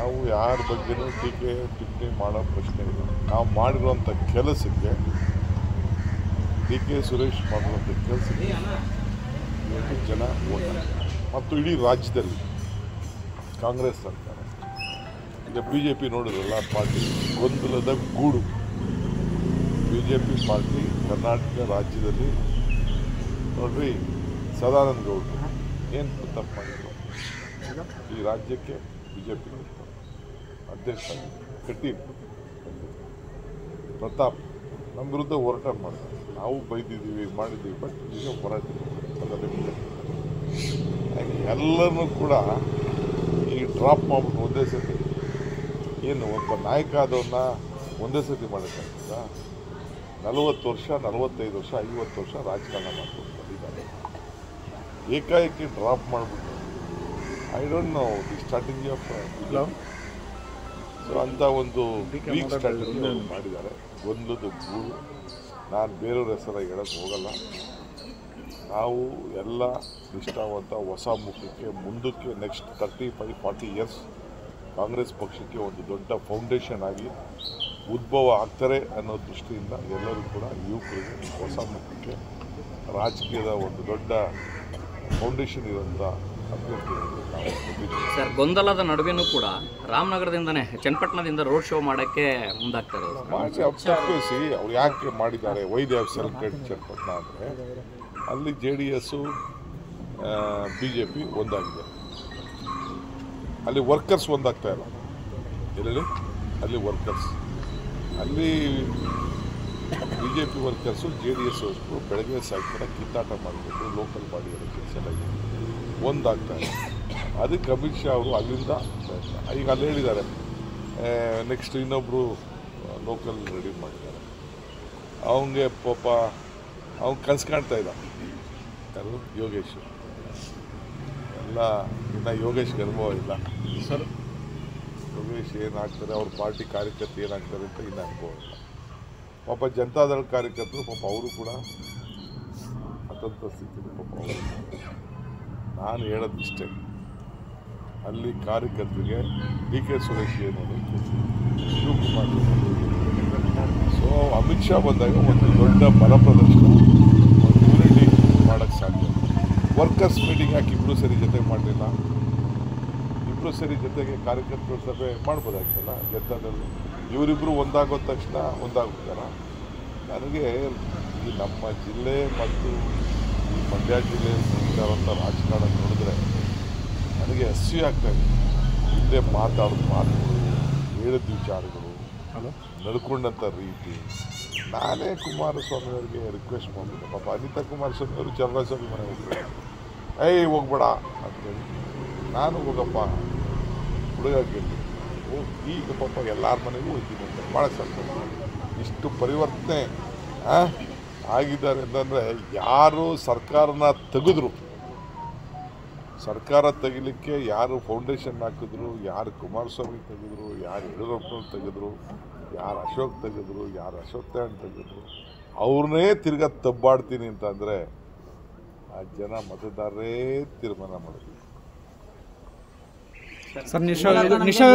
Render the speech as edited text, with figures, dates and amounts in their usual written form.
ನಾವು ಯಾರ ಬಗ್ಗೆನೂ ಟೀಕೆ ಟಿಪ್ಪಣಿ ಮಾಡೋ ಪ್ರಶ್ನೆ ಇಲ್ಲ. ನಾವು ಮಾಡಿರುವಂಥ ಕೆಲಸಕ್ಕೆ ಡಿ ಕೆ ಸುರೇಶ್ ಮಾಡಿರುವಂಥ ಕೆಲಸಕ್ಕೆ ಜನ ಓಟ್ ಮತ್ತು ಇಡೀ ರಾಜ್ಯದಲ್ಲಿ ಕಾಂಗ್ರೆಸ್ ಸರ್ಕಾರ ಈಗ ಬಿ ಜೆ ಪಿ ನೋಡಿದ್ರಲ್ಲ ಪಾರ್ಟಿ ಗೊಂದಲದ ಗೂಡು. B J P party Karnataka ರಾಜ್ಯದಲ್ಲಿ ನೋಡ್ರಿ ಸದಾನಂದ ಗೌಡರು ಏನು ತಪ್ಪು ಮಾಡಿದ್ರು? ಈ ರಾಜ್ಯಕ್ಕೆ ಬಿ ಜೆ ಪಿ ಅಧ್ಯಕ್ಷ ಕಟ್ಟಿ ಪ್ರತಾಪ್ ನಮ್ಮ ವಿರುದ್ಧ ಹೋರಾಟ ಮಾಡ್ತಾರೆ. ನಾವು ಬೈದಿದ್ದೀವಿ ಮಾಡಿದ್ದೀವಿ, ಬಟ್ ಈಗ ಹೋರಾಟ ಎಲ್ಲರನ್ನೂ ಕೂಡ ಈ ಡ್ರಾಪ್ ಮಾಡ್ಬಿಟ್ಟು ಒಂದೇ ಸತಿ ಏನು ಒಬ್ಬ ನಾಯಕ ಆದವ್ರನ್ನ ಒಂದೇ ಸತಿ ಮಾಡೋಕ್ಕಾಗ್ತದ? 40 ವರ್ಷ 45 ವರ್ಷ 50 ವರ್ಷ ರಾಜಕಾರಣ ಮಾಡ್ಕೊಂಡು ಬಂದಿದ್ದಾರೆ. ಏಕಾಏಕಿ ಡ್ರಾಪ್ ಮಾಡಿಬಿಟ್ಟು I don't know the strategy of so ಅಂತ ಒಂದು ವೀಕ್ ಸ್ಟ್ರಾಟಜಿ ಮಾಡಿದ್ದಾರೆ. ಗೊಂದಲದ ಗೂಡು. ನಾನು ಬೇರೆಯವ್ರ ಹೆಸರ ಹೇಳಕ್ಕೆ ಹೋಗಲ್ಲ. ನಾವು ಎಲ್ಲ ನಿಷ್ಠಾವಂತ ಹೊಸ ಮುಖಕ್ಕೆ ಮುಂದಕ್ಕೆ ನೆಕ್ಸ್ಟ್ 35-40 ಇಯರ್ಸ್ ಕಾಂಗ್ರೆಸ್ ಪಕ್ಷಕ್ಕೆ ಒಂದು ದೊಡ್ಡ ಫೌಂಡೇಶನ್ ಆಗಿ ಉದ್ಭವ ಆಗ್ತಾರೆ ಅನ್ನೋ ದೃಷ್ಟಿಯಿಂದ ಎಲ್ಲರೂ ಕೂಡ ಯುವಕರಿಗೆ ಹೊಸ ಮುಖಕ್ಕೆ ರಾಜಕೀಯದ ಒಂದು ದೊಡ್ಡ ಫೌಂಡೇಶನ್ ಇರುವಂಥ ಸರ್, ಗೊಂದಲದ ನಡುವೆನೂ ಕೂಡ ರಾಮನಗರದಿಂದನೇ ಚನ್ನಪಟ್ಟಣದಿಂದ ರೋಡ್ ಶೋ ಮಾಡೋಕ್ಕೆ ಮುಂದಾಗ್ತಾರೆ. ತಪ್ಪಿಸಿ ಅವ್ರು ಯಾಕೆ ಮಾಡಿದ್ದಾರೆ? Why they have selected Channapatna ಅಂದರೆ ಅಲ್ಲಿ JDS BJP ಒಂದಾಗಿದೆ. ಅಲ್ಲಿ ವರ್ಕರ್ಸ್ ಒಂದಾಗ್ತಾ ಇಲ್ಲ. ಎಲ್ಲೆಲ್ಲಿ ಅಲ್ಲಿ ವರ್ಕರ್ಸ್, ಅಲ್ಲಿ BJP ವರ್ಕರ್ಸು JDS ಅವರು ಬೆಳಗ್ಗೆ ಸಾಯಂಕಾಲ ಕಿತ್ತಾಟ ಮಾಡಿಬಿಟ್ಟು ಲೋಕಲ್ ಬಾಡಿ ಎಲೆಕ್ಷನ್ಸ್ ಎಲ್ಲ ಒಂದಾಗ್ತಾ ಇಲ್ಲ. ಅದಕ್ಕೆ ಅಮಿತ್ ಶಾ ಅವರು ಅಲ್ಲಿಂದ ಈಗ ಅಲ್ಲಿ ಹೇಳಿದ್ದಾರೆ ನೆಕ್ಸ್ಟ್ ಇನ್ನೊಬ್ಬರು ಲೋಕಲ್ ರೆಡಿ ಮಾಡಿದ್ದಾರೆ. ಅವನಿಗೆ ಪಾಪ ಅವ್ನು ಕನಸು ಕಾಣ್ತಾ ಇದ್ದ ಯಾರು ಯೋಗೇಶ್. ಎಲ್ಲ ಇನ್ನು ಯೋಗೇಶ್ಗೆ ಅನುಭವ ಇಲ್ಲ ಸರ್. ಯೋಗೇಶ್ ಏನಾಗ್ತಾರೆ, ಅವ್ರ ಪಾರ್ಟಿ ಕಾರ್ಯಕರ್ತರು ಏನಾಗ್ತಾರೆ ಅಂತ ಇನ್ನೂ ಅನುಭವ ಇಲ್ಲ. ಪಾಪ ಜನತಾದಳ ಕಾರ್ಯಕರ್ತರು ಪಾಪ ಅವರು ಕೂಡ ಅತಂತ್ರ ಸ್ಥಿತಿಯಲ್ಲಿ ಪಾಪ ಅವರು. ನಾನು ಹೇಳೋದಿಷ್ಟೇ, ಅಲ್ಲಿ ಕಾರ್ಯಕರ್ತರಿಗೆ ಡಿ ಕೆ ಸುರೇಶ್ ಏನು ಶಿವಕುಮಾರ್. ಸೊ ಅಮಿತ್ ಶಾ ಬಂದಾಗ ಒಂದು ದೊಡ್ಡ ಬಲ ಪ್ರದರ್ಶನ, ಒಂದು ಯೂನಿಟಿ ಮಾಡೋಕ್ಕೆ ಸಾಧ್ಯ. ವರ್ಕರ್ಸ್ ಮೀಟಿಂಗ್ ಯಾಕೆ ಇಬ್ಬರು ಸರಿ ಜೊತೆಗೆ ಮಾಡಲಿಲ್ಲ? ಇಬ್ಬರು ಸರಿ ಜೊತೆಗೆ ಕಾರ್ಯಕರ್ತರ ಸಭೆ ಮಾಡ್ಬೋದಾಗಿತ್ತಲ್ಲ ಜನತಾದಲ್ಲಿ. ಇವರಿಬ್ಬರು ಒಂದಾಗೋದ ತಕ್ಷಣ ಒಂದಾಗ್ತಾರ? ನನಗೆ ಈ ನಮ್ಮ ಜಿಲ್ಲೆ ಮತ್ತು ಈ ಮಂಡ್ಯ ಜಿಲ್ಲೆಯಲ್ಲಿ ನಡೀತಾರಂಥ ರಾಜಕಾರಣ ನೋಡಿದ್ರೆ ನನಗೆ ಅಸೂಯೆ ಆಗ್ತಾಯಿದೆ. ಹಿಂದೆ ಮಾತಾಡೋದು ಮಾತುಗಳು, ಹೇಳಿದ ವಿಚಾರಗಳು, ನಡ್ಕೊಂಡಂಥ ರೀತಿ. ನಾನೇ ಕುಮಾರಸ್ವಾಮಿ ಅವರಿಗೆ ರಿಕ್ವೆಸ್ಟ್ ಮಾಡಿದ್ದೆ. ಪಾಪ ಅನಿತಾ ಕುಮಾರಸ್ವಾಮಿ ಅವರು ಚಂದ್ರಸ್ವಾಮಿ ಮನೆ ಹೋಗ್ತಾರೆ, ಹೋಗ್ಬೇಡ ಅಂತೇಳಿ. ನಾನು ಹೋಗಪ್ಪ ಹುಡುಗ ಕೇಳಿ ಈಗ ಪಾಪ ಎಲ್ಲರ ಮನೆಗೂ ಹೋಗ್ತೀನಿ ಅಂತ ಭಾಳ ಸಂತೋಷ. ಇಷ್ಟು ಪರಿವರ್ತನೆ ಆಗಿದ್ದಾರೆ ಅಂತಂದರೆ ಯಾರು ಸರ್ಕಾರನ ತೆಗೆದ್ರು, ಸರ್ಕಾರ ತೆಗಿಲಿಕ್ಕೆ ಯಾರು ಫೌಂಡೇಶನ್ ಹಾಕಿದ್ರು, ಯಾರು ಕುಮಾರಸ್ವಾಮಿ ತೆಗೆದ್ರು, ಯಾರು ಯಡಿಯೂರಪ್ಪನವ್ರು ತೆಗೆದ್ರು, ಯಾರು ಅಶೋಕ್ ತೆಗೆದ್ರು, ಯಾರು ಅಶೋಕ್ ತೇಣ್ ತೆಗೆದ್ರು, ಅವ್ರನ್ನೇ ತಿರ್ಗಾ ತಬ್ಬಾಡ್ತೀನಿ ಅಂತಂದರೆ ಆ ಜನ ಮತದಾರರೇ ತೀರ್ಮಾನ ಮಾಡಿದ್ರು. ಸರ್, ನಿಶಾ